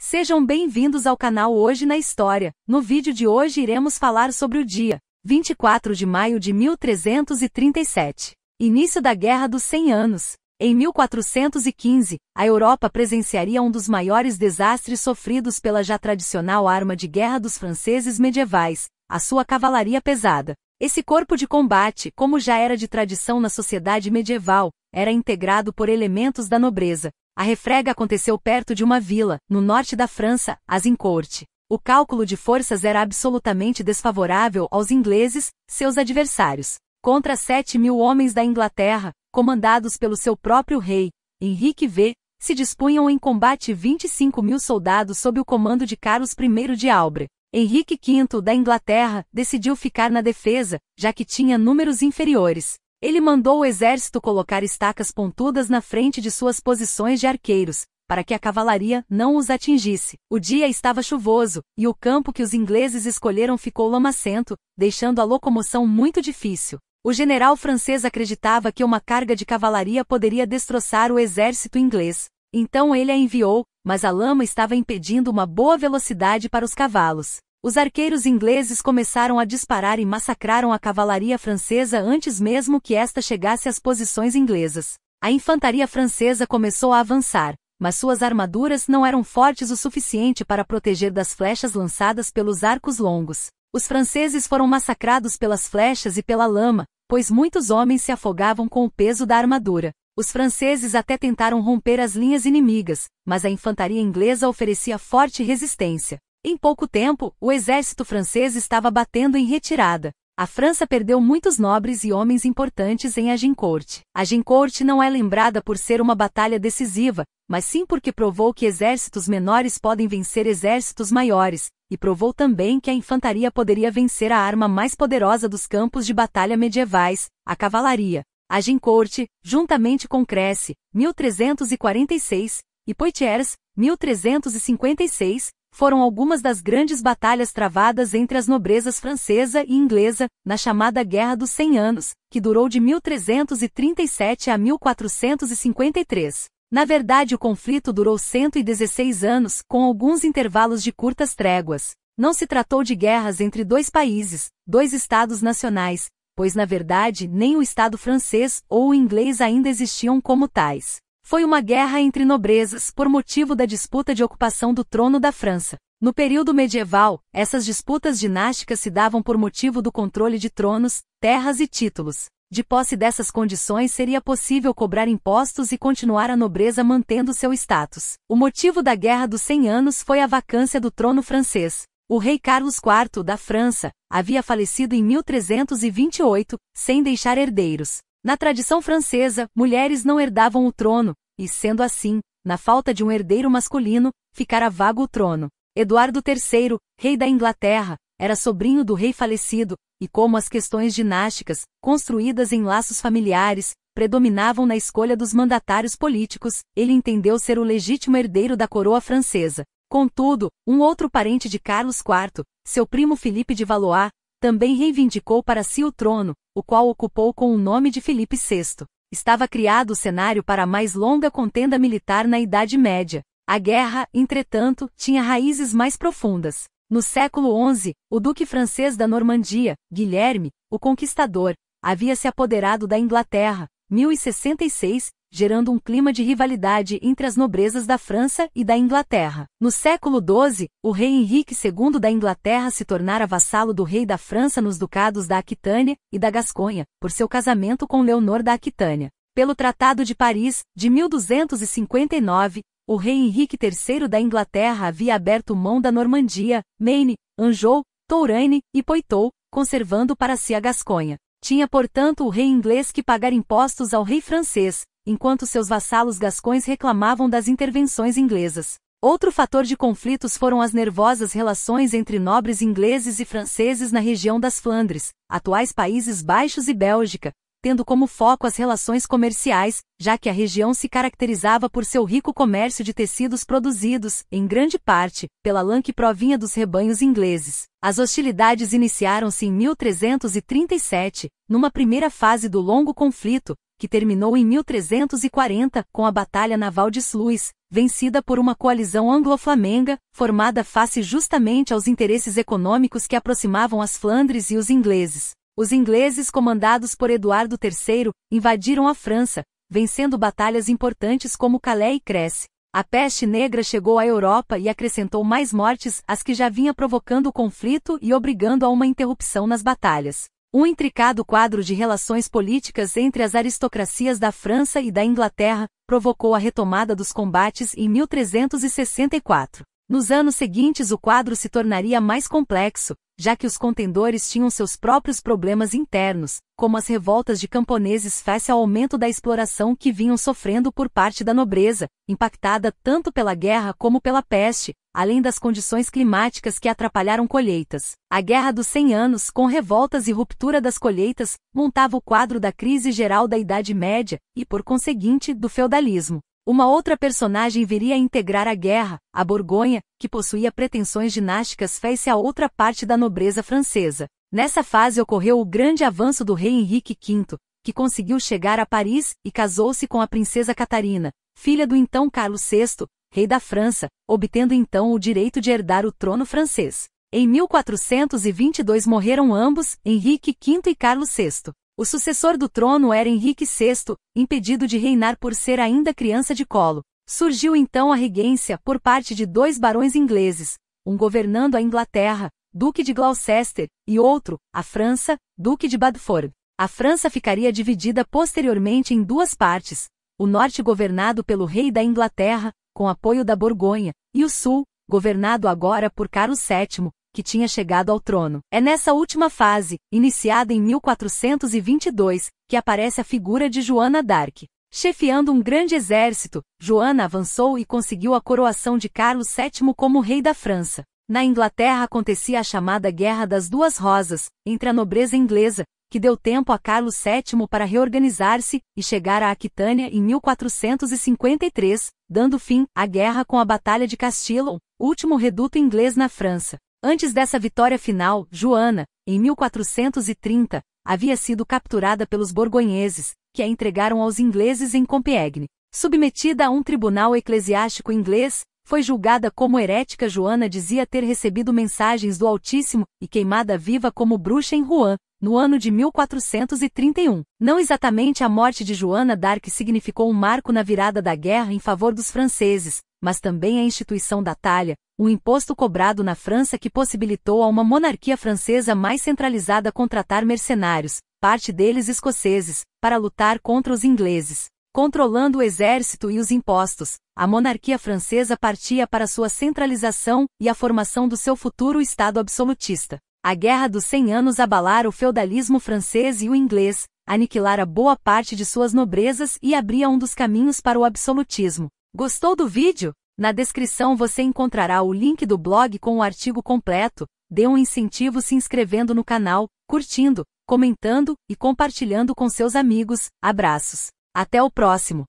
Sejam bem-vindos ao canal Hoje na História. No vídeo de hoje iremos falar sobre o dia 24 de maio de 1337. Início da Guerra dos 100 Anos. Em 1415, a Europa presenciaria um dos maiores desastres sofridos pela já tradicional arma de guerra dos franceses medievais, a sua cavalaria pesada. Esse corpo de combate, como já era de tradição na sociedade medieval, era integrado por elementos da nobreza. A refrega aconteceu perto de uma vila, no norte da França, Azincourt. O cálculo de forças era absolutamente desfavorável aos ingleses, seus adversários. Contra 7.000 homens da Inglaterra, comandados pelo seu próprio rei, Henrique V, se dispunham em combate 25.000 soldados sob o comando de Carlos I de Albre. Henrique V, da Inglaterra, decidiu ficar na defesa, já que tinha números inferiores. Ele mandou o exército colocar estacas pontudas na frente de suas posições de arqueiros, para que a cavalaria não os atingisse. O dia estava chuvoso, e o campo que os ingleses escolheram ficou lamacento, deixando a locomoção muito difícil. O general francês acreditava que uma carga de cavalaria poderia destroçar o exército inglês. Então ele a enviou, mas a lama estava impedindo uma boa velocidade para os cavalos. Os arqueiros ingleses começaram a disparar e massacraram a cavalaria francesa antes mesmo que esta chegasse às posições inglesas. A infantaria francesa começou a avançar, mas suas armaduras não eram fortes o suficiente para proteger das flechas lançadas pelos arcos longos. Os franceses foram massacrados pelas flechas e pela lama, pois muitos homens se afogavam com o peso da armadura. Os franceses até tentaram romper as linhas inimigas, mas a infantaria inglesa oferecia forte resistência. Em pouco tempo, o exército francês estava batendo em retirada. A França perdeu muitos nobres e homens importantes em Agincourt. Agincourt não é lembrada por ser uma batalha decisiva, mas sim porque provou que exércitos menores podem vencer exércitos maiores, e provou também que a infantaria poderia vencer a arma mais poderosa dos campos de batalha medievais, a cavalaria. Agincourt, juntamente com Crécy, 1346, e Poitiers, 1356, foram algumas das grandes batalhas travadas entre as nobrezas francesa e inglesa, na chamada Guerra dos 100 Anos, que durou de 1337 a 1453. Na verdade, o conflito durou 116 anos, com alguns intervalos de curtas tréguas. Não se tratou de guerras entre dois países, dois estados nacionais, pois na verdade nem o Estado francês ou o inglês ainda existiam como tais. Foi uma guerra entre nobrezas por motivo da disputa de ocupação do trono da França. No período medieval, essas disputas dinásticas se davam por motivo do controle de tronos, terras e títulos. De posse dessas condições seria possível cobrar impostos e continuar a nobreza mantendo seu status. O motivo da Guerra dos 100 Anos foi a vacância do trono francês. O rei Carlos IV, da França, havia falecido em 1328, sem deixar herdeiros. Na tradição francesa, mulheres não herdavam o trono, e, sendo assim, na falta de um herdeiro masculino, ficara vago o trono. Eduardo III, rei da Inglaterra, era sobrinho do rei falecido, e como as questões dinásticas, construídas em laços familiares, predominavam na escolha dos mandatários políticos, ele entendeu ser o legítimo herdeiro da coroa francesa. Contudo, um outro parente de Carlos IV, seu primo Filipe de Valois, também reivindicou para si o trono, o qual ocupou com o nome de Filipe VI. Estava criado o cenário para a mais longa contenda militar na Idade Média. A guerra, entretanto, tinha raízes mais profundas. No século XI, o duque francês da Normandia, Guilherme, o Conquistador, havia se apoderado da Inglaterra, 1066, gerando um clima de rivalidade entre as nobrezas da França e da Inglaterra. No século XII, o rei Henrique II da Inglaterra se tornara vassalo do rei da França nos ducados da Aquitânia e da Gasconha, por seu casamento com Leonor da Aquitânia. Pelo Tratado de Paris, de 1259, o rei Henrique III da Inglaterra havia aberto mão da Normandia, Maine, Anjou, Touraine e Poitou, conservando para si a Gasconha. Tinha, portanto, o rei inglês que pagar impostos ao rei francês, enquanto seus vassalos gascões reclamavam das intervenções inglesas. Outro fator de conflitos foram as nervosas relações entre nobres ingleses e franceses na região das Flandres, atuais Países Baixos e Bélgica, tendo como foco as relações comerciais, já que a região se caracterizava por seu rico comércio de tecidos produzidos, em grande parte, pela lã que provinha dos rebanhos ingleses. As hostilidades iniciaram-se em 1337, numa primeira fase do longo conflito, que terminou em 1340, com a Batalha Naval de Sluis, vencida por uma coalizão anglo-flamenga, formada face justamente aos interesses econômicos que aproximavam as Flandres e os ingleses. Os ingleses, comandados por Eduardo III, invadiram a França, vencendo batalhas importantes como Calais e Crécy. A peste negra chegou à Europa e acrescentou mais mortes às que já vinha provocando o conflito e obrigando a uma interrupção nas batalhas. Um intricado quadro de relações políticas entre as aristocracias da França e da Inglaterra provocou a retomada dos combates em 1364. Nos anos seguintes o quadro se tornaria mais complexo, já que os contendores tinham seus próprios problemas internos, como as revoltas de camponeses face ao aumento da exploração que vinham sofrendo por parte da nobreza, impactada tanto pela guerra como pela peste, além das condições climáticas que atrapalharam colheitas. A Guerra dos 100 Anos, com revoltas e ruptura das colheitas, montava o quadro da crise geral da Idade Média e, por conseguinte, do feudalismo. Uma outra personagem viria a integrar a guerra, a Borgonha, que possuía pretensões dinásticas face a outra parte da nobreza francesa. Nessa fase ocorreu o grande avanço do rei Henrique V, que conseguiu chegar a Paris e casou-se com a princesa Catarina, filha do então Carlos VI, rei da França, obtendo então o direito de herdar o trono francês. Em 1422 morreram ambos, Henrique V e Carlos VI. O sucessor do trono era Henrique VI, impedido de reinar por ser ainda criança de colo. Surgiu então a regência por parte de dois barões ingleses, um governando a Inglaterra, Duque de Gloucester, e outro, a França, Duque de Bedford. A França ficaria dividida posteriormente em duas partes, o norte governado pelo rei da Inglaterra, com apoio da Borgonha, e o sul, governado agora por Carlos VII, que tinha chegado ao trono. É nessa última fase, iniciada em 1422, que aparece a figura de Joana d'Arc. Chefiando um grande exército, Joana avançou e conseguiu a coroação de Carlos VII como rei da França. Na Inglaterra acontecia a chamada Guerra das Duas Rosas, entre a nobreza inglesa, que deu tempo a Carlos VII para reorganizar-se e chegar à Aquitânia em 1453, dando fim à guerra com a Batalha de Castillon, último reduto inglês na França. Antes dessa vitória final, Joana, em 1430, havia sido capturada pelos borgonheses, que a entregaram aos ingleses em Compiègne. Submetida a um tribunal eclesiástico inglês, foi julgada como herética. Joana dizia ter recebido mensagens do Altíssimo e queimada viva como bruxa em Rouen, no ano de 1431. Não exatamente a morte de Joana d'Arc significou um marco na virada da guerra em favor dos franceses, mas também a instituição da talha, um imposto cobrado na França que possibilitou a uma monarquia francesa mais centralizada contratar mercenários, parte deles escoceses, para lutar contra os ingleses. Controlando o exército e os impostos, a monarquia francesa partia para sua centralização e a formação do seu futuro Estado absolutista. A Guerra dos 100 Anos abalara o feudalismo francês e o inglês, aniquilara boa parte de suas nobrezas e abria um dos caminhos para o absolutismo. Gostou do vídeo? Na descrição você encontrará o link do blog com o artigo completo. Dê um incentivo se inscrevendo no canal, curtindo, comentando e compartilhando com seus amigos. Abraços. Até o próximo.